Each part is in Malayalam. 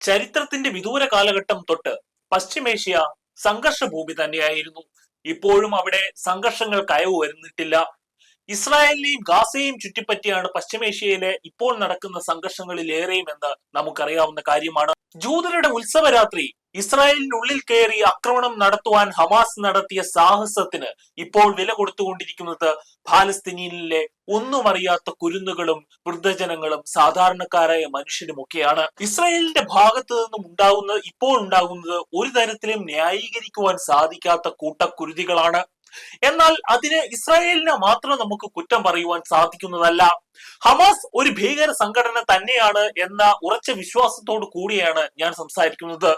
ചരിത്രത്തിന്റെ വിദൂര കാലഘട്ടം തൊട്ട് പശ്ചിമേഷ്യ സംഘർഷ ഭൂമി തന്നെയായിരുന്നു. ഇപ്പോഴും അവിടെ സംഘർഷങ്ങൾ കയവ് വരുന്നിട്ടില്ല. ഇസ്രായേലിനെയും ഗാസയെയും ചുറ്റിപ്പറ്റിയാണ് പശ്ചിമേഷ്യയിലെ ഇപ്പോൾ നടക്കുന്ന സംഘർഷങ്ങളിൽ ഏറെയും എന്ന് നമുക്കറിയാവുന്ന കാര്യമാണ്. ജൂതരുടെ ഉത്സവരാത്രി ഇസ്രായേലിനുള്ളിൽ കയറി ആക്രമണം നടത്തുവാൻ ഹമാസ് നടത്തിയ സാഹസത്തിന് ഇപ്പോൾ വില കൊടുത്തുകൊണ്ടിരിക്കുന്നത് പാലസ്തീനിലെ ഒന്നും അറിയാത്ത കുരുന്നുകളും വൃദ്ധജനങ്ങളും സാധാരണക്കാരായ മനുഷ്യരുമൊക്കെയാണ്. ഇസ്രായേലിന്റെ ഭാഗത്തു നിന്നും ഇപ്പോൾ ഉണ്ടാകുന്നത് ഒരു തരത്തിലും ന്യായീകരിക്കുവാൻ സാധിക്കാത്ത കൂട്ടക്കുരുതികളാണ്. എന്നാൽ അതിന് ഇസ്രായേലിനെ മാത്രം നമുക്ക് കുറ്റം പറയുവാൻ സാധിക്കുന്നതല്ല. ഹമാസ് ഒരു ഭീകര സംഘടന തന്നെയാണ് എന്ന ഉറച്ച വിശ്വാസത്തോടു കൂടിയാണ് ഞാൻ സംസാരിക്കുന്നത്.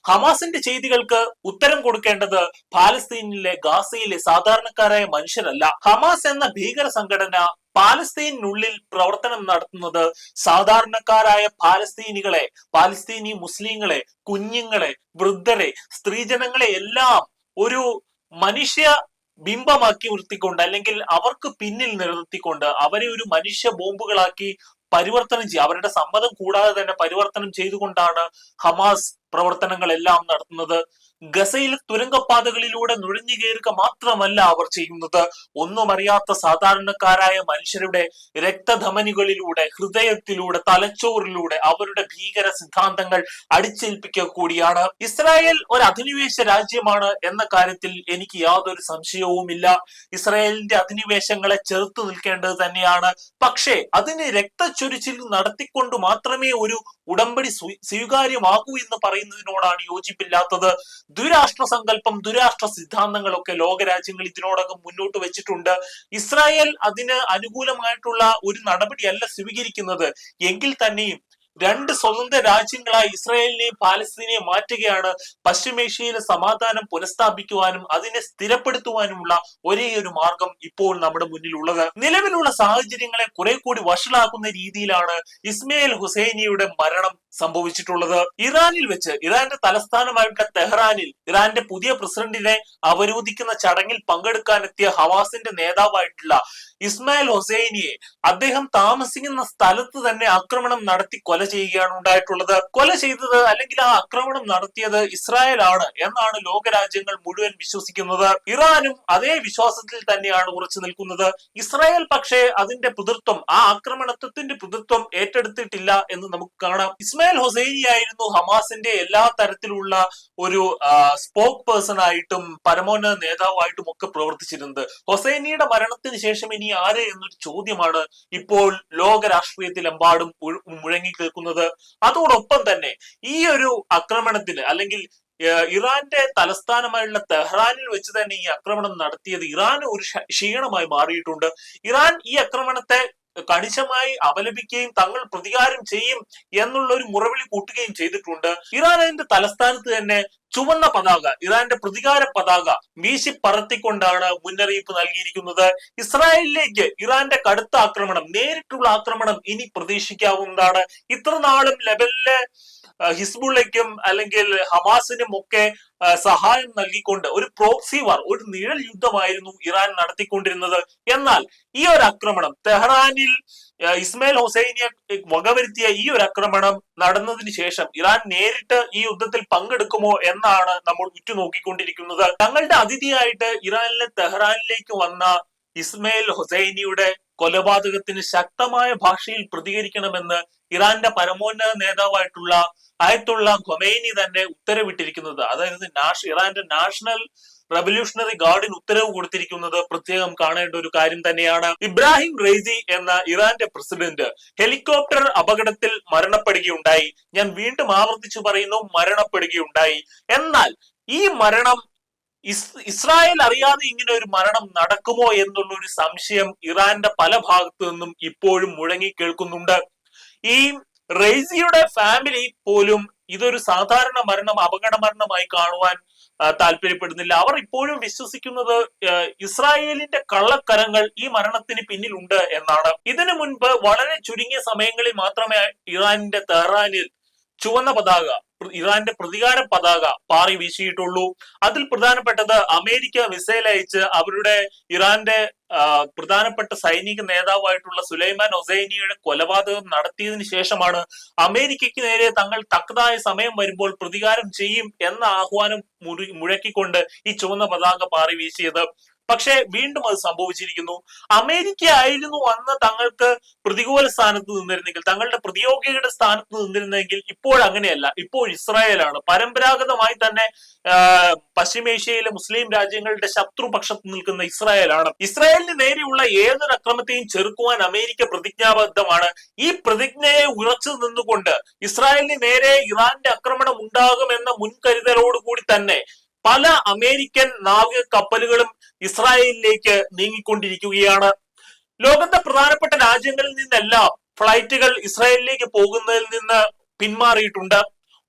ഹമാസിന്റെ ചെയ്തികൾക്ക് ഉത്തരം കൊടുക്കേണ്ടത് പാലസ്തീനിലെ ഗാസയിലെ സാധാരണക്കാരായ മനുഷ്യരല്ല. ഹമാസ് എന്ന ഭീകര സംഘടന പാലസ്തീനുള്ളിൽ പ്രവർത്തനം നടത്തുന്നത് സാധാരണക്കാരായ പാലസ്തീനി മുസ്ലിങ്ങളെ, കുഞ്ഞുങ്ങളെ, വൃദ്ധരെ, സ്ത്രീജനങ്ങളെ എല്ലാം ഒരു മനുഷ്യ ബിംബമാക്കി നിർത്തിക്കൊണ്ട്, അല്ലെങ്കിൽ അവർക്ക് പിന്നിൽ നിർത്തിക്കൊണ്ട് അവരെ ഒരു മനുഷ്യ ബോംബുകളാക്കി പരിവർത്തനം ചെയ്യുക, അവരുടെ സമ്മതം കൂടാതെ തന്നെ പരിവർത്തനം ചെയ്തുകൊണ്ടാണ് ഹമാസ് പ്രവർത്തനങ്ങളെല്ലാം നടത്തുന്നത്. ഗസയിലെ തുരങ്കപ്പാതകളിലൂടെ നുഴഞ്ഞു കയറുക മാത്രമല്ല അവർ ചെയ്യുന്നത്, ഒന്നും അറിയാത്ത സാധാരണക്കാരായ മനുഷ്യരുടെ രക്തധമനികളിലൂടെ, ഹൃദയത്തിലൂടെ, തലച്ചോറിലൂടെ അവരുടെ ഭീകര സിദ്ധാന്തങ്ങൾ അടിച്ചേൽപ്പിക്കുക കൂടിയാണ്. ഇസ്രായേൽ ഒരു അധിനിവേശ രാജ്യമാണ് എന്ന കാര്യത്തിൽ എനിക്ക് യാതൊരു സംശയവുമില്ല. ഇസ്രായേലിന്റെ അധിനിവേശങ്ങളെ ചെറുത്തു നിൽക്കേണ്ടത് തന്നെയാണ്. പക്ഷേ അതിന് രക്തച്ചൊരിച്ചിൽ നടത്തിക്കൊണ്ട് മാത്രമേ ഒരു ഉടമ്പടി സ്വീകാര്യമാകൂ എന്ന് പറയുന്നതിനോടാണ് യോജിപ്പില്ലാത്തത്. ദുരാഷ്ട്ര സങ്കല്പം, ദുരാഷ്ട്ര സിദ്ധാന്തങ്ങളൊക്കെ ലോകരാജ്യങ്ങൾ ഇതിനോടകം മുന്നോട്ട് വെച്ചിട്ടുണ്ട്. ഇസ്രായേൽ അതിന് അനുകൂലമായിട്ടുള്ള ഒരു നടപടിയല്ല സ്വീകരിക്കുന്നത് എങ്കിൽ തന്നെയും രണ്ട് സ്വതന്ത്ര രാജ്യങ്ങളായി ഇസ്രായേലിനെയും പാലസ്തീനെയും മാറ്റുകയാണ് പശ്ചിമേഷ്യയിലെ സമാധാനം പുനഃസ്ഥാപിക്കുവാനും അതിനെ സ്ഥിരപ്പെടുത്തുവാനുമുള്ള ഒരേ ഒരു മാർഗം ഇപ്പോൾ നമ്മുടെ മുന്നിലുള്ളത്. നിലവിലുള്ള സാഹചര്യങ്ങളെ കുറെ കൂടി വഷളാക്കുന്ന രീതിയിലാണ് ഇസ്മായിൽ ഹുസൈനിയുടെ മരണം സംഭവിച്ചിട്ടുള്ളത്. ഇറാനിൽ വെച്ച്, ഇറാന്റെ തലസ്ഥാനമായിട്ടുള്ള തെഹ്റാനിൽ ഇറാന്റെ പുതിയ പ്രസിഡന്റിനെ അവരോധിക്കുന്ന ചടങ്ങിൽ പങ്കെടുക്കാനെത്തിയ ഹമാസിന്റെ നേതാവായിട്ടുള്ള ഇസ്മായിൽ ഹുസൈനിയെ അദ്ദേഹം താമസിക്കുന്ന സ്ഥലത്ത് തന്നെ ആക്രമണം നടത്തി കൊല ചെയ്യുകയാണ് ഉണ്ടായിട്ടുള്ളത്. കൊല ചെയ്തത്, അല്ലെങ്കിൽ ആ ആക്രമണം നടത്തിയത് ഇസ്രായേൽ ആണ് എന്നാണ് ലോകരാജ്യങ്ങൾ മുഴുവൻ വിശ്വസിക്കുന്നത്. ഇറാനും അതേ വിശ്വാസത്തിൽ തന്നെയാണ് ഉറച്ചു നിൽക്കുന്നത്. ഇസ്രായേൽ പക്ഷേ അതിന്റെ പിതൃത്വം, ആ ആക്രമണത്തിന്റെ പിതൃത്വം ഏറ്റെടുത്തിട്ടില്ല എന്ന് നമുക്ക് കാണാം. ഇസ്മായിൽ ഹുസൈനി ആയിരുന്നു ഹമാസിന്റെ എല്ലാ തരത്തിലുള്ള ഒരു സ്പോക്ക് പേഴ്സൺ ആയിട്ടും പരമോന്നത നേതാവായിട്ടും ഒക്കെ പ്രവർത്തിച്ചിരുന്നത്. ഹുസൈനിയുടെ മരണത്തിന് ശേഷം ഇനി ആര് എന്നൊരു ചോദ്യമാണ് ഇപ്പോൾ ലോക രാഷ്ട്രീയത്തിലെമ്പാടും മുഴങ്ങി കേൾക്കുന്നത്. അതോടൊപ്പം തന്നെ ഈ ഒരു ആക്രമണത്തിന്, അല്ലെങ്കിൽ ഇറാന്റെ തലസ്ഥാനമായുള്ള തെഹ്റാനിൽ വെച്ച് തന്നെ ഈ ആക്രമണം നടത്തിയത് ഇറാൻ ഒരു ക്ഷീണമായി മാറിയിട്ടുണ്ട്. ഇറാൻ ഈ ആക്രമണത്തെ കണിശമായി അപലപിക്കുകയും തങ്ങൾ പ്രതികാരം ചെയ്യും എന്നുള്ള ഒരു മുറവിളി കൂട്ടുകയും ചെയ്തിട്ടുണ്ട്. ഇറാൻ അതിന്റെ തലസ്ഥാനത്ത് തന്നെ ചുവന്ന പതാക, ഇറാന്റെ പ്രതികാര പതാക വീശി പറത്തിക്കൊണ്ടാണ് മുന്നറിയിപ്പ് നൽകിയിരിക്കുന്നത്. ഇസ്രായേലിലേക്ക് ഇറാന്റെ കടുത്ത ആക്രമണം, നേരിട്ടുള്ള ആക്രമണം ഇനി പ്രതീക്ഷിക്കാവുന്നതാണ്. ഇത്ര നാളും ലെബനിലെ ഹിസ്ബുള്ളയ്ക്കും അല്ലെങ്കിൽ ഹമാസിനും ഒക്കെ സഹായം നൽകിക്കൊണ്ട് ഒരു പ്രോക്സി വാർ, ഒരു നിഴൽ യുദ്ധമായിരുന്നു ഇറാൻ നടത്തിക്കൊണ്ടിരുന്നത്. എന്നാൽ ഈ ഒരു ആക്രമണം, തെഹ്റാനിൽ ഇസ്മായിൽ ഹുസൈനിയെ വകവരുത്തിയ ഈ ഒരു ആക്രമണം നടന്നതിന് ശേഷം ഇറാൻ നേരിട്ട് ഈ യുദ്ധത്തിൽ പങ്കെടുക്കുമോ എന്നാണ് നമ്മൾ ഉറ്റുനോക്കിക്കൊണ്ടിരിക്കുന്നത്. തങ്ങളുടെ അതിഥിയായിട്ട് ഇറാനിലെ തെഹ്റാനിലേക്ക് വന്ന ഇസ്മായിൽ ഹുസൈനിയുടെ കൊലപാതകത്തിന് ശക്തമായ ഭാഷയിൽ പ്രതികരിക്കണമെന്ന് ഇറാന്റെ പരമോന്നത നേതാവായിട്ടുള്ള ആയത്തുള്ള ഖൊമൈനി തന്നെ ഉത്തരവിട്ടിരിക്കുന്നത്. അതായത് ഇറാന്റെ നാഷണൽ റവല്യൂഷണറി ഗാർഡിന് ഉത്തരവ് കൊടുത്തിരിക്കുന്നത് പ്രത്യേകം കാണേണ്ട ഒരു കാര്യം തന്നെയാണ്. ഇബ്രാഹിം റൈസി എന്ന ഇറാന്റെ പ്രസിഡന്റ് ഹെലികോപ്റ്റർ അപകടത്തിൽ മരണപ്പെടുകയുണ്ടായി. ഞാൻ വീണ്ടും ആവർത്തിച്ചു പറയുന്നു, മരണപ്പെടുകയുണ്ടായി. എന്നാൽ ഈ മരണം ഇസ്രായേൽ അറിയാതെ ഇങ്ങനെ ഒരു മരണം നടക്കുമോ എന്നുള്ള ഒരു സംശയം ഇറാന്റെ പല ഭാഗത്തു നിന്നും ഇപ്പോഴും മുഴങ്ങി കേൾക്കുന്നുണ്ട്. ഈ റൈസിയുടെ ഫാമിലി പോലും ഇതൊരു സാധാരണ മരണം, അപകട മരണമായി കാണുവാൻ താല്പര്യപ്പെടുന്നില്ല. അവർ ഇപ്പോഴും വിശ്വസിക്കുന്നത് ഇസ്രായേലിന്റെ കള്ളക്കരങ്ങൾ ഈ മരണത്തിന് പിന്നിലുണ്ട് എന്നാണ്. ഇതിനു മുൻപ് വളരെ ചുരുങ്ങിയ സമയങ്ങളിൽ മാത്രമേ ഇറാനിന്റെ തെഹ്റാനിൽ ചുവന്ന പതാക ഇറാന്റെ പ്രതികാര പതാക പാറി വീശിയിട്ടുള്ളൂ. അതിൽ പ്രധാനപ്പെട്ടത് അമേരിക്ക മിസൈൽ അയച്ച് അവരുടെ ഇറാന്റെ പ്രധാനപ്പെട്ട സൈനിക നേതാവായിട്ടുള്ള സുലൈമാൻ ഹൊസൈനിയുടെ കൊലപാതകം നടത്തിയതിനു ശേഷമാണ് അമേരിക്കയ്ക്ക് നേരെ തങ്ങൾ തക്കതായ സമയം വരുമ്പോൾ പ്രതികാരം ചെയ്യും എന്ന ആഹ്വാനം മുഴക്കിക്കൊണ്ട് ഈ ചുവന്ന പതാക പാറി വീശിയത്. പക്ഷെ വീണ്ടും അത് സംഭവിച്ചിരിക്കുന്നു. അമേരിക്ക ആയിരുന്നു അന്ന് തങ്ങൾക്ക് പ്രതികൂല സ്ഥാനത്ത് നിന്നിരുന്നെങ്കിൽ, തങ്ങളുടെ പ്രതിയോഗിയുടെ സ്ഥാനത്ത് നിന്നിരുന്നെങ്കിൽ ഇപ്പോൾ അങ്ങനെയല്ല. ഇപ്പോൾ ഇസ്രായേലാണ് പരമ്പരാഗതമായി തന്നെ പശ്ചിമേഷ്യയിലെ മുസ്ലിം രാജ്യങ്ങളുടെ ശത്രുപക്ഷത്ത് നിൽക്കുന്ന ഇസ്രായേലാണ്. ഇസ്രായേലിന് നേരെയുള്ള ഏതൊരു അക്രമത്തെയും ചെറുക്കുവാൻ അമേരിക്ക പ്രതിജ്ഞാബദ്ധമാണ്. ഈ പ്രതിജ്ഞയെ ഉറച്ചു നിന്നുകൊണ്ട് ഇസ്രായേലിന് നേരെ ഇറാന്റെ ആക്രമണം ഉണ്ടാകുമെന്ന മുൻകരുതലോടുകൂടി തന്നെ പല അമേരിക്കൻ നാവിക കപ്പലുകളും ഇസ്രായേലിലേക്ക് നീങ്ങിക്കൊണ്ടിരിക്കുകയാണ്. ലോകത്തെ പ്രധാനപ്പെട്ട രാജ്യങ്ങളിൽ നിന്നെല്ലാം ഫ്ലൈറ്റുകൾ ഇസ്രായേലിലേക്ക് പോകുന്നതിൽ നിന്ന് പിന്മാറിയിട്ടുണ്ട്.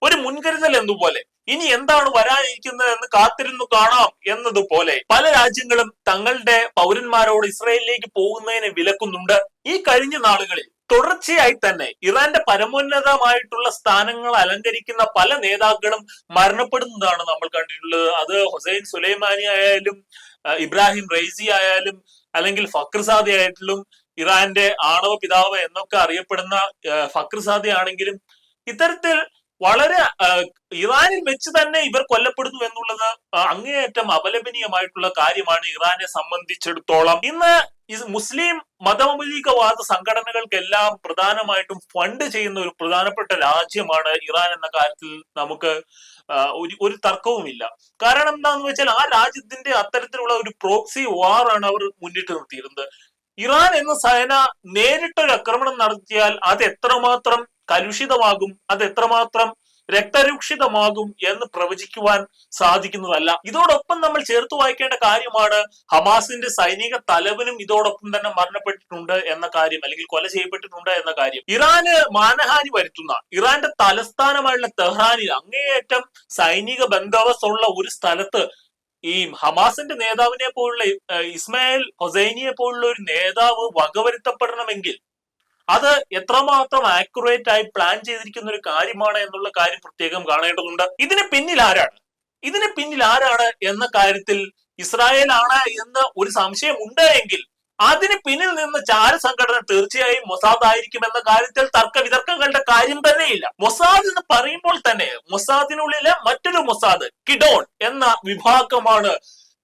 ഒരു മുൻകരുതൽ എന്നതുപോലെ ഇനി എന്താണ് വരാനിരിക്കുന്നത് എന്ന് കാത്തിരുന്നു കാണാം എന്നതുപോലെ പല രാജ്യങ്ങളും തങ്ങളുടെ പൗരന്മാരോട് ഇസ്രായേലിലേക്ക് പോകുന്നതിനെ വിലക്കുന്നുണ്ട്. ഈ കഴിഞ്ഞ നാളുകളിൽ തുടർച്ചയായി തന്നെ ഇറാന്റെ പരമോന്നതമായിട്ടുള്ള സ്ഥാനങ്ങൾ അലങ്കരിക്കുന്ന പല നേതാക്കളും മരണപ്പെടുന്നതാണ് നമ്മൾ കണ്ടിട്ടുള്ളത്. അത് ഹൊസൈൻ സുലൈമാനി ആയാലും ഇബ്രാഹിം റൈസി ആയാലും അല്ലെങ്കിൽ ഫക്രുസാദി ആയിട്ടും ഇറാന്റെ ആണവ പിതാവ് എന്നൊക്കെ അറിയപ്പെടുന്ന ഫക്രുസാദി ആണെങ്കിലും ഇത്തരത്തിൽ വളരെ ഇറാനിൽ വെച്ച് തന്നെ ഇവർ കൊല്ലപ്പെടുന്നു എന്നുള്ളത് അങ്ങേയറ്റം അപലപനീയമായിട്ടുള്ള കാര്യമാണ് ഇറാനെ സംബന്ധിച്ചിടത്തോളം. ഇന്ന് മുസ്ലിം മതമൗലികവാദ സംഘടനകൾക്കെല്ലാം പ്രധാനമായിട്ടും ഫണ്ട് ചെയ്യുന്ന ഒരു പ്രധാനപ്പെട്ട രാജ്യമാണ് ഇറാൻ എന്ന കാര്യത്തിൽ നമുക്ക് ഒരു തർക്കവുമില്ല. കാരണം എന്താണെന്ന് വെച്ചാൽ ആ രാജ്യത്തിന്റെ അത്തരത്തിലുള്ള ഒരു പ്രോക്സി വാർ ആണ് അവർ മുന്നിട്ട് നിർത്തിയിരുന്നത്. ഇറാൻ എന്ന സേന നേരിട്ടൊരു ആക്രമണം നടത്തിയാൽ അത് എത്രമാത്രം കലുഷിതമാകും, അത് എത്രമാത്രം രക്തരൂക്ഷിതമാകും എന്ന് പ്രവചിക്കുവാൻ സാധിക്കുന്നതല്ല. ഇതോടൊപ്പം നമ്മൾ ചേർത്ത് വായിക്കേണ്ട കാര്യമാണ് ഹമാസിന്റെ സൈനിക തലവനും ഇതോടൊപ്പം തന്നെ മരണപ്പെട്ടിട്ടുണ്ട് എന്ന കാര്യം, അല്ലെങ്കിൽ കൊല ചെയ്യപ്പെട്ടിട്ടുണ്ട് എന്ന കാര്യം. ഇറാന് മാനഹാനി വരുത്തുന്ന ഇറാന്റെ തലസ്ഥാനമായുള്ള തെഹ്റാനിൽ അങ്ങേയറ്റം സൈനിക ബന്ദോബസ്തുള്ള ഒരു സ്ഥലത്ത് ഈ ഹമാസിന്റെ നേതാവിനെ പോലുള്ള ഇസ്മായിൽ ഹൊസൈനിയെ പോലുള്ള ഒരു നേതാവ് വകവരുത്തപ്പെടണമെങ്കിൽ അത് എത്രമാത്രം ആക്യുറേറ്റ് ആയി പ്ലാൻ ചെയ്തിരിക്കുന്ന ഒരു കാര്യമാണ് എന്നുള്ള കാര്യം പ്രത്യേകം കാണേണ്ടതുണ്ട്. ഇതിന് പിന്നിൽ ആരാണ് എന്ന കാര്യത്തിൽ ഇസ്രായേൽ ആണ് എന്ന് ഒരു സംശയം ഉണ്ട് എങ്കിൽ അതിന് പിന്നിൽ നിന്ന് ചാരസംഘടന തീർച്ചയായും മൊസാദ് ആയിരിക്കും എന്ന കാര്യത്തിൽ തർക്ക വിതർക്കങ്ങളുടെ കാര്യം തന്നെയില്ല. മൊസാദ് എന്ന് പറയുമ്പോൾ തന്നെ മൊസാദിനുള്ളിലെ മറ്റൊരു മൊസാദ് കിഡോൺ എന്ന വിഭാഗമാണ്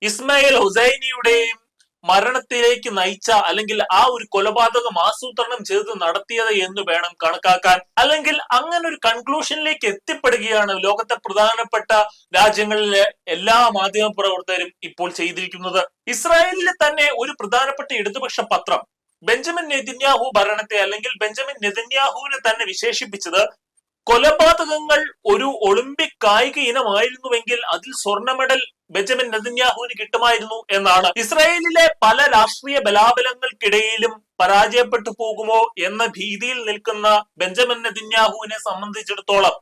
ഇസ്മായിൽ ഹുസൈനിയുടെയും മരണത്തിലേക്ക് നയിച്ച അല്ലെങ്കിൽ ആ ഒരു കൊലപാതകം ആസൂത്രണം ചെയ്ത് നടത്തിയത് എന്ന് വേണം കണക്കാക്കാൻ. അല്ലെങ്കിൽ അങ്ങനെ ഒരു കൺക്ലൂഷനിലേക്ക് എത്തിപ്പെടുകയാണ് ലോകത്തെ പ്രധാനപ്പെട്ട രാജ്യങ്ങളിലെ എല്ലാ മാധ്യമ പ്രവർത്തകരും ഇപ്പോൾ ചെയ്തിരിക്കുന്നത്. ഇസ്രായേലിലെ തന്നെ ഒരു പ്രധാനപ്പെട്ട ഇടതുപക്ഷ പത്രം ബെഞ്ചമിൻ നെതന്യാഹു ഭരണത്തെ അല്ലെങ്കിൽ ബെഞ്ചമിൻ നെതന്യാഹുവിനെ തന്നെ വിശേഷിപ്പിച്ചത് കൊലപാതകങ്ങൾ ഒരു ഒളിമ്പിക് കായിക ഇനമായിരുന്നുവെങ്കിൽ അതിൽ സ്വർണ്ണ മെഡൽ ബെഞ്ചമിൻ നെതന്യാഹുവിന് കിട്ടുമായിരുന്നു എന്നാണ്. ഇസ്രായേലിലെ പല രാഷ്ട്രീയ ബലാബലങ്ങൾക്കിടയിലും പരാജയപ്പെട്ടു പോകുമോ എന്ന ഭീതിയിൽ നിൽക്കുന്ന ബെഞ്ചമിൻ നെതന്യാഹുവിനെ സംബന്ധിച്ചിടത്തോളം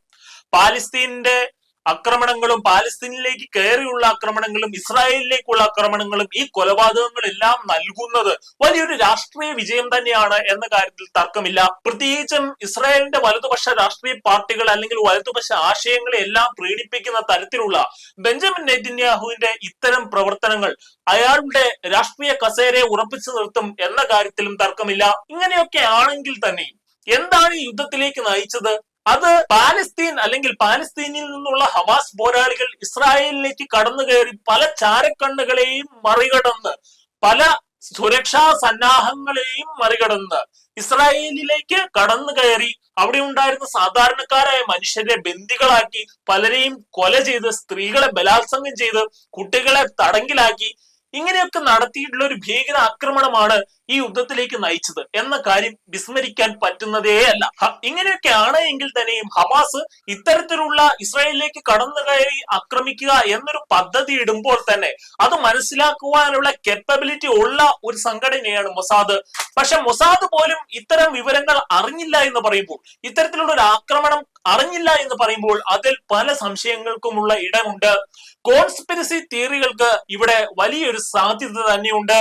പാലസ്തീന്റെ ആക്രമണങ്ങളും പാലസ്തീനിലേക്ക് കയറിയുള്ള ആക്രമണങ്ങളും ഇസ്രായേലിലേക്കുള്ള ആക്രമണങ്ങളും ഈ കൊലപാതകങ്ങളെല്ലാം നൽകുന്നത് വലിയൊരു രാഷ്ട്രീയ വിജയം തന്നെയാണ് എന്ന കാര്യത്തിൽ തർക്കമില്ല. പ്രത്യേകിച്ചും ഇസ്രായേലിന്റെ വലതുപക്ഷ രാഷ്ട്രീയ പാർട്ടികൾ അല്ലെങ്കിൽ വലതുപക്ഷ ആശയങ്ങളെ എല്ലാം പ്രീണിപ്പിക്കുന്ന തരത്തിലുള്ള ബെഞ്ചമിൻ നെതന്യാഹുവിന്റെ ഇത്തരം പ്രവർത്തനങ്ങൾ അയാളുടെ രാഷ്ട്രീയ കസേരയെ ഉറപ്പിച്ചു നിർത്തും എന്ന കാര്യത്തിലും തർക്കമില്ല. ഇങ്ങനെയൊക്കെ ആണെങ്കിൽ തന്നെ എന്താണ് ഈ യുദ്ധത്തിലേക്ക് നയിച്ചത്? അത് പാലസ്തീൻ അല്ലെങ്കിൽ പാലസ്തീനിൽ നിന്നുള്ള ഹമാസ് പോരാളികൾ ഇസ്രായേലിലേക്ക് കടന്നു കയറി പല ചാരക്കണ്ണുകളെയും മറികടന്ന് പല സുരക്ഷാ സന്നാഹങ്ങളെയും മറികടന്ന് ഇസ്രായേലിലേക്ക് കടന്നു കയറി അവിടെ ഉണ്ടായിരുന്ന സാധാരണക്കാരായ മനുഷ്യരെ ബന്ദികളാക്കി പലരെയും കൊല ചെയ്ത് സ്ത്രീകളെ ബലാത്സംഗം ചെയ്ത് കുട്ടികളെ തടങ്കിലാക്കി ഇങ്ങനെയൊക്കെ നടത്തിയിട്ടുള്ള ഒരു ഭീകര ആക്രമണമാണ് ഈ യുദ്ധത്തിലേക്ക് നയിച്ചത് എന്ന കാര്യം വിസ്മരിക്കാൻ പറ്റുന്നതേ അല്ല. ഇങ്ങനെയൊക്കെ ആണ് എങ്കിൽ തന്നെയും ഹമാസ് ഇത്തരത്തിലുള്ള ഇസ്രായേലിലേക്ക് കടന്നു കയറി ആക്രമിക്കുക എന്നൊരു പദ്ധതി ഇടുമ്പോൾ തന്നെ അത് മനസ്സിലാക്കുവാനുള്ള കേപ്പബിലിറ്റി ഉള്ള ഒരു സംഘടനയാണ് മൊസാദ്. പക്ഷെ മൊസാദ് പോലും ഇത്തരം വിവരങ്ങൾ അറിഞ്ഞില്ല എന്ന് പറയുമ്പോൾ, ഇത്തരത്തിലുള്ള ഒരു ആക്രമണം അറിഞ്ഞില്ല എന്ന് പറയുമ്പോൾ അതിൽ പല സംശയങ്ങൾക്കുമുള്ള ഇടമുണ്ട്. കോൺസ്പിരസി തിയറികൾക്ക് ഇവിടെ വലിയൊരു സാധ്യത തന്നെയുണ്ട്.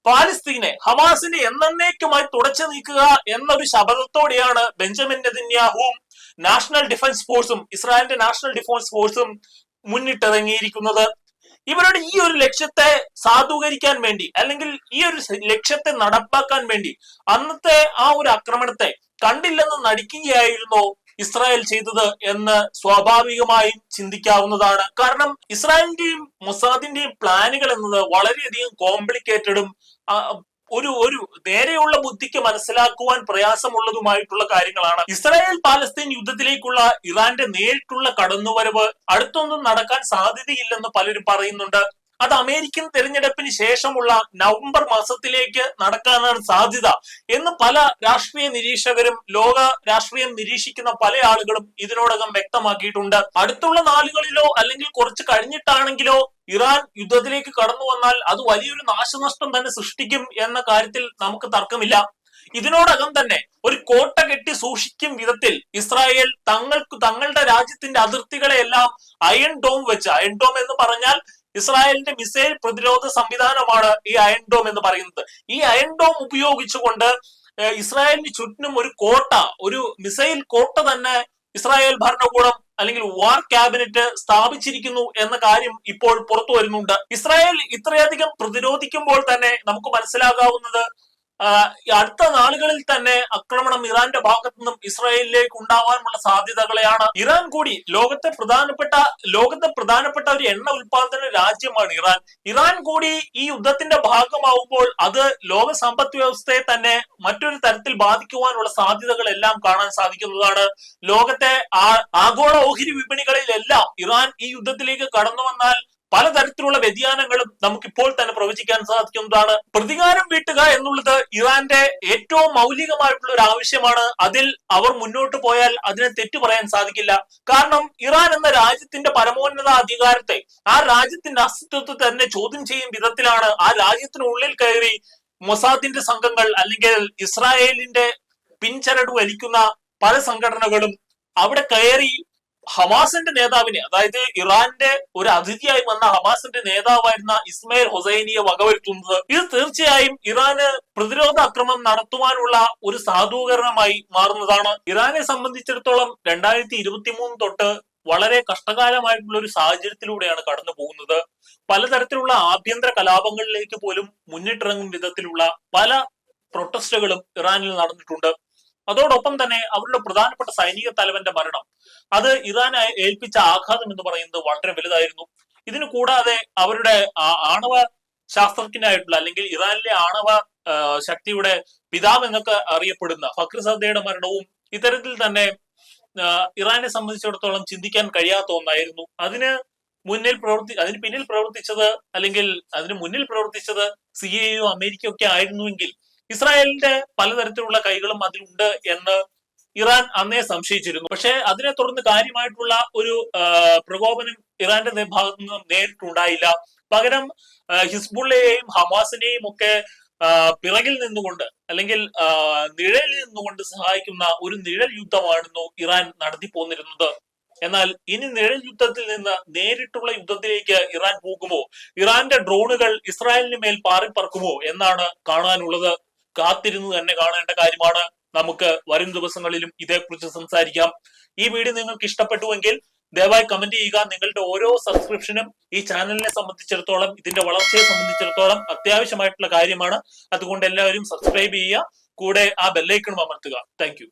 പാലസ്തീനെ ഹമാസിനെ എന്നേക്കുമായി തുടച്ചു നീക്കുക എന്നൊരു ശപഥത്തോടെയാണ് ബെഞ്ചമിൻ നെതന്യാഹുവും നാഷണൽ ഡിഫൻസ് ഫോഴ്സും ഇസ്രായേലിന്റെ നാഷണൽ ഡിഫൻസ് ഫോഴ്സും മുന്നിട്ടിറങ്ങിയിരിക്കുന്നത്. ഇവരുടെ ഈ ഒരു ലക്ഷ്യത്തെ സാധൂകരിക്കാൻ വേണ്ടി, അല്ലെങ്കിൽ ഈ ഒരു ലക്ഷ്യത്തെ നടപ്പാക്കാൻ വേണ്ടി അന്നത്തെ ആ ഒരു ആക്രമണത്തെ കണ്ടില്ലെന്ന് നടിക്കുകയായിരുന്നു ഇസ്രായേൽ ചെയ്തത് എന്ന് സ്വാഭാവികമായും ചിന്തിക്കാവുന്നതാണ്. കാരണം ഇസ്രായേലിന്റെയും മൊസാദിന്റെയും പ്ലാനുകൾ എന്നത് വളരെയധികം കോംപ്ലിക്കേറ്റഡും ഒരു നേരെയുള്ള ബുദ്ധിക്ക് മനസ്സിലാക്കുവാൻ പ്രയാസമുള്ളതുമായിട്ടുള്ള കാര്യങ്ങളാണ്. ഇസ്രായേൽ പാലസ്തീൻ യുദ്ധത്തിലേക്കുള്ള ഇറാന്റെ നേരിട്ടുള്ള കടന്നുവരവ് അടുത്തൊന്നും നടക്കാൻ സാധ്യതയില്ലെന്ന് പലരും പറയുന്നുണ്ട്. അത് അമേരിക്കൻ തെരഞ്ഞെടുപ്പിന് ശേഷമുള്ള നവംബർ മാസത്തിലേക്ക് നടക്കാനാണ് സാധ്യത എന്ന് പല രാഷ്ട്രീയ നിരീക്ഷകരും ലോക രാഷ്ട്രീയം നിരീക്ഷിക്കുന്ന പല ആളുകളും ഇതിനോടകം വ്യക്തമാക്കിയിട്ടുണ്ട്. അടുത്തുള്ള നാളുകളിലോ അല്ലെങ്കിൽ കുറച്ച് കഴിഞ്ഞിട്ടാണെങ്കിലോ ഇറാൻ യുദ്ധത്തിലേക്ക് കടന്നു വന്നാൽ അത് വലിയൊരു നാശനഷ്ടം തന്നെ സൃഷ്ടിക്കും എന്ന കാര്യത്തിൽ നമുക്ക് തർക്കമില്ല. ഇതിനോടകം തന്നെ ഒരു കോട്ട കെട്ടി സൂക്ഷിക്കും വിധത്തിൽ ഇസ്രായേൽ തങ്ങളുടെ രാജ്യത്തിന്റെ അതിർത്തികളെല്ലാം അയൺ ഡോം വെച്ച്, അയൺ ഡോം എന്ന് പറഞ്ഞാൽ ഇസ്രായേലിന്റെ മിസൈൽ പ്രതിരോധ സംവിധാനമാണ് ഈ അയൺ ഡോം എന്ന് പറയുന്നത്. ഈ അയൺ ഡോം ഉപയോഗിച്ചുകൊണ്ട് ഇസ്രായേലിന് ചുറ്റിനും ഒരു കോട്ട, ഒരു മിസൈൽ കോട്ട തന്നെ ഇസ്രായേൽ ഭരണകൂടം അല്ലെങ്കിൽ വാർ ക്യാബിനറ്റ് സ്ഥാപിച്ചിരിക്കുന്നു എന്ന കാര്യം ഇപ്പോൾ പുറത്തു വരുന്നുണ്ട്. ഇസ്രായേൽ ഇത്രയധികം പ്രതിരോധിക്കുമ്പോൾ തന്നെ നമുക്ക് മനസ്സിലാകാവുന്നത് അടുത്ത നാളുകളിൽ തന്നെ ആക്രമണം ഇറാന്റെ ഭാഗത്തു നിന്നും ഇസ്രായേലിലേക്ക് ഉണ്ടാവാനുള്ള സാധ്യതകളെയാണ്. ഇറാൻ കൂടി ലോകത്തെ പ്രധാനപ്പെട്ട ഒരു എണ്ണ ഉൽപാദന രാജ്യമാണ് ഇറാൻ. ഇറാൻ കൂടി ഈ യുദ്ധത്തിന്റെ ഭാഗമാവുമ്പോൾ അത് ലോക സമ്പദ് വ്യവസ്ഥയെ തന്നെ മറ്റൊരു തരത്തിൽ ബാധിക്കുവാനുള്ള സാധ്യതകളെല്ലാം കാണാൻ സാധിക്കുന്നതാണ്. ലോകത്തെ ആഗോള ഓഹരി വിപണികളിലെല്ലാം ഇറാൻ ഈ യുദ്ധത്തിലേക്ക് കടന്നു വന്നാൽ പലതരത്തിലുള്ള വ്യതിയാനങ്ങളും നമുക്കിപ്പോൾ തന്നെ പ്രവചിക്കാൻ സാധിക്കുന്നതാണ്. പ്രതികാരം വീട്ടുക എന്നുള്ളത് ഇറാന്റെ ഏറ്റവും മൗലികമായിട്ടുള്ള ഒരു ആവശ്യമാണ്. അതിൽ അവർ മുന്നോട്ട് പോയാൽ അതിനെ തെറ്റു പറയാൻ സാധിക്കില്ല. കാരണം ഇറാൻ എന്ന രാജ്യത്തിന്റെ പരമോന്നത അധികാരത്തെ, ആ രാജ്യത്തിന്റെ അസ്തിത്വത്തെ തന്നെ ചോദ്യം ചെയ്യും വിധത്തിലാണ് ആ രാജ്യത്തിനുള്ളിൽ കയറി മൊസാദിന്റെ സംഘങ്ങൾ അല്ലെങ്കിൽ ഇസ്രായേലിന്റെ പിൻചരട് വലിക്കുന്ന പല സംഘടനകളും അവിടെ കയറി ഹമാസിന്റെ നേതാവിനെ, അതായത് ഇറാന്റെ ഒരു അതിഥിയായി വന്ന ഹമാസിന്റെ നേതാവായിരുന്ന ഇസ്മയിൽ ഹൊസൈനിയെ വകവരുത്തുന്നത്. ഇത് തീർച്ചയായും ഇറാന് പ്രതിരോധ ആക്രമണം നടത്തുവാനുള്ള ഒരു സാധൂകരണമായി മാറുന്നതാണ്. ഇറാനെ സംബന്ധിച്ചിടത്തോളം 2023 തൊട്ട് വളരെ കഷ്ടകാലമായിട്ടുള്ള ഒരു സാഹചര്യത്തിലൂടെയാണ് കടന്നു പോകുന്നത്. പലതരത്തിലുള്ള ആഭ്യന്തര കലാപങ്ങളിലേക്ക് പോലും മുന്നിട്ടിറങ്ങും വിധത്തിലുള്ള പല പ്രൊട്ടസ്റ്റുകളും ഇറാനിൽ നടന്നിട്ടുണ്ട്. അതോടൊപ്പം തന്നെ അവരുടെ പ്രധാനപ്പെട്ട സൈനിക തലവന്റെ മരണം, അത് ഇറാനെ ഏൽപ്പിച്ച ആഘാതം എന്ന് പറയുന്നത് വളരെ വലുതായിരുന്നു. ഇതിന് കൂടാതെ അവരുടെ ആണവ ശാസ്ത്രജ്ഞനായിട്ടുള്ള അല്ലെങ്കിൽ ഇറാനിലെ ആണവ ശക്തിയുടെ പിതാവ് എന്നൊക്കെ അറിയപ്പെടുന്ന ഫക്രുസദ്ദയുടെ മരണവും ഇത്തരത്തിൽ തന്നെ ഇറാനെ സംബന്ധിച്ചിടത്തോളം ചിന്തിക്കാൻ കഴിയാത്ത ഒന്നായിരുന്നു. അതിന് പിന്നിൽ പ്രവർത്തിച്ചത് അല്ലെങ്കിൽ അതിന് മുന്നിൽ പ്രവർത്തിച്ചത് CIA അമേരിക്കയോ ഒക്കെ ആയിരുന്നുവെങ്കിൽ ഇസ്രായേലിന്റെ പലതരത്തിലുള്ള കൈകളും അതിലുണ്ട് എന്ന് ഇറാൻ അന്നേ സംശയിച്ചിരുന്നു. പക്ഷെ അതിനെ തുടർന്ന് കാര്യമായിട്ടുള്ള ഒരു പ്രകോപനം ഇറാന്റെ ഭാഗത്തു നിന്നും നേരിട്ടുണ്ടായില്ല. പകരം ഹിസ്ബുള്ളയെയും ഹമാസിനെയും ഒക്കെ പിറകിൽ നിന്നുകൊണ്ട് അല്ലെങ്കിൽ നിഴലിൽ നിന്നുകൊണ്ട് സഹായിക്കുന്ന ഒരു നിഴൽ യുദ്ധമായിരുന്നു ഇറാൻ നടത്തി പോന്നിരുന്നത്. എന്നാൽ ഇനി നിഴൽ യുദ്ധത്തിൽ നിന്ന് നേരിട്ടുള്ള യുദ്ധത്തിലേക്ക് ഇറാൻ പോകുമോ, ഇറാന്റെ ഡ്രോണുകൾ ഇസ്രായേലിന് മേൽ പാറിപ്പറക്കുമോ എന്നാണ് കാണാനുള്ളത്. കാത്തിരുന്ന് തന്നെ കാണേണ്ട കാര്യമാണ്. നമുക്ക് വരും ദിവസങ്ങളിലും ഇതേക്കുറിച്ച് സംസാരിക്കാം. ഈ വീഡിയോ നിങ്ങൾക്ക് ഇഷ്ടപ്പെട്ടുവെങ്കിൽ ദയവായി കമന്റ് ചെയ്യുക. നിങ്ങളുടെ ഓരോ സബ്സ്ക്രിപ്ഷനും ഈ ചാനലിനെ സംബന്ധിച്ചിടത്തോളം, ഇതിന്റെ വളർച്ചയെ സംബന്ധിച്ചിടത്തോളം അത്യാവശ്യമായിട്ടുള്ള കാര്യമാണ്. അതുകൊണ്ട് എല്ലാവരും സബ്സ്ക്രൈബ് ചെയ്യുക, കൂടെ ആ ബെല്ലൈക്കണും അമർത്തുക. താങ്ക്